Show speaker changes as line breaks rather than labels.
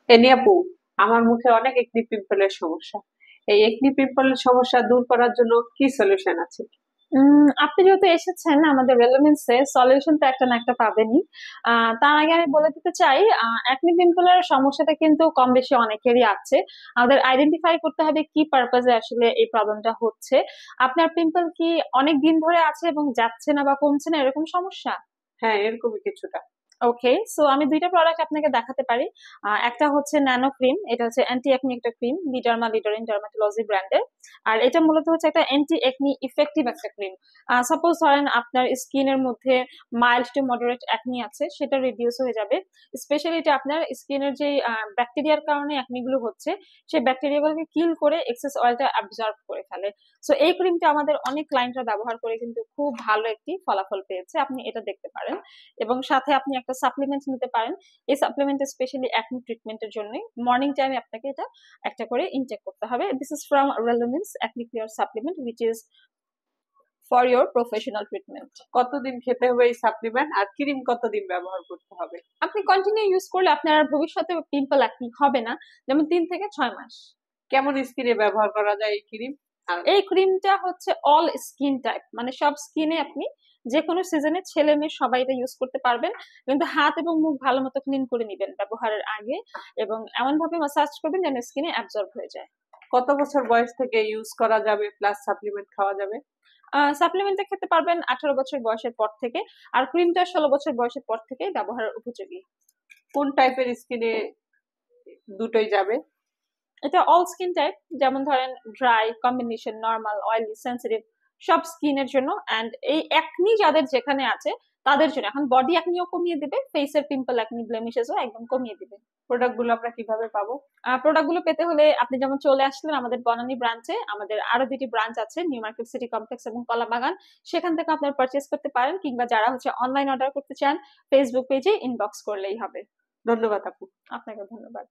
Any আপু, আমার মুখে অনেক একনি পিম্পলের সমস্যা। এই একনি পিম্পলের সমস্যা দূর করার জন্য কি সলিউশন আছে?
আপনি যেহেতু এসেছেন আমাদের রেলেভেন্সে, সলিউশন তো একটা না একটা পাবেনই। তার আগে আমি বলে দিতে চাই, অ্যাকনে পিম্পলের সমস্যাটা কিন্তু কম বেশি অনেকেরই আছে। আমাদের আইডেন্টিফাই করতে হবে কি পারপাজে আসলে এই প্রবলেমটা হচ্ছে। আপনার পিম্পল কি অনেক দিন ধরে আছে এবং যাচ্ছে না বা কমছে না, এরকম সমস্যা?
হ্যাঁ, এরকমই কিছুটা।
ওকে, সো আমি দুইটা প্রোডাক্ট আপনাকে দেখাতে পারি। একটা হচ্ছে ন্যানো ক্রিম, এটা হচ্ছে অ্যান্টি একনি একটা ক্রিম, লিডারমা লিডারিন ডার্মাটোলজি ব্র্যান্ডের। আর এটা মূলত হচ্ছে একটা অ্যান্টি একনি ইফেক্টিভ একটা ক্রিম। সাপোজ ধরেন আপনার স্কিনের মধ্যে মাইল্ড টু মডারেট একনি আছে, সেটা রিডিউস হয়ে যাবে। স্পেশালি এটা আপনার স্কিনের যে ব্যাকটেরিয়ার কারণে একনি গুলো হচ্ছে, সেই ব্যাকটেরিয়াগুলোকে কিল করে এক্সেস অয়েলটা অ্যাবজর্ব করে ফেলে। সো এই ক্রিমটা আমাদের অনেক ক্লায়েন্টরা ব্যবহার করে কিন্তু খুব ভালো একটি ফলাফল পেয়েছে, আপনি এটা দেখতে পারেন। এবং সাথে আপনি একটা সাপ্লিমেন্ট নিতে পারেন। এই সাপ্লিমেন্ট স্পেশালি অ্যাকনি ট্রিটমেন্টের জন্য মর্নিং টাইমে আপনাকে এটা একটা করে ইনটেক করতে হবে। দিস ইজ ফ্রম রেলোনিন্স acne clear supplement which is for your professional treatment.
কতদিন খেতে হবে এই সাপ্লিমেন্ট, আর ক্রিম কতদিন ব্যবহার করতে হবে?
আপনি কন্টিনিউ ইউজ করলে আপনার আর ভবিষ্যতে পিম্পল অ্যাকনি হবে না, যেমন 3 থেকে 6 মাস।
কেমন স্কিনে ব্যবহার করা যায় এই ক্রিম? আর
এই ক্রিমটা হচ্ছে অল স্কিন টাইপ, মানে সব স্কিনে আপনি যে কোনো সিজনে ছেলে মেয়ে সবাই এটা ইউজ করতে পারবেন। কিন্তু হাত এবং মুখ ভালো মতো ক্লিন করে নিবেন ব্যবহারের আগে, এবং এমন ভাবে মাসাজ করবেন যেন স্কিনে অ্যাবজর্ব হয়ে যায়।
কত বছর বয়স থেকে ইউজ করা যাবে প্লাস সাপ্লিমেন্ট খাওয়া যাবে?
সাপ্লিমেন্টটা খেতে পারবেন 18 বছর বয়সের পর থেকে, আর ক্রিমটা 16 বছর বয়সের পর থেকে ব্যবহারের উপযোগী।
কোন টাইপের স্কিনে দুটোই যাবে?
এটা অল স্কিন টাইপ, যেমন ধরেন dry, combination, normal, oily, sensitive, সব স্কিনের জন্য। অ্যান্ড এই একনি যাদের যেখানে আছে তাদের জন্য এখন বডি একনিও কমিয়ে দিবে, ফেসের পিম্পল একনি ব্লেমিশেসও একদম কমিয়ে দিবে।
প্রোডাক্ট গুলো আমরা কিভাবে পাবো?
প্রোডাক্ট গুলো পেতে হলে আপনি যেমন চলে আসলেন আমাদের বনানী ব্রাঞ্চে, আমাদের আরো 2টি ব্রাঞ্চ আছে, নিউ মার্কেট সিটি কমপ্লেক্স এবং কলাবাগান। সেখান থেকে আপনার পারচেস করতে পারেন, কিংবা যারা হচ্ছে অনলাইন অর্ডার করতে চান ফেসবুক পেজে ইনবক্স করলেই হবে।
ধন্যবাদ আপু।
আপনাকে ধন্যবাদ।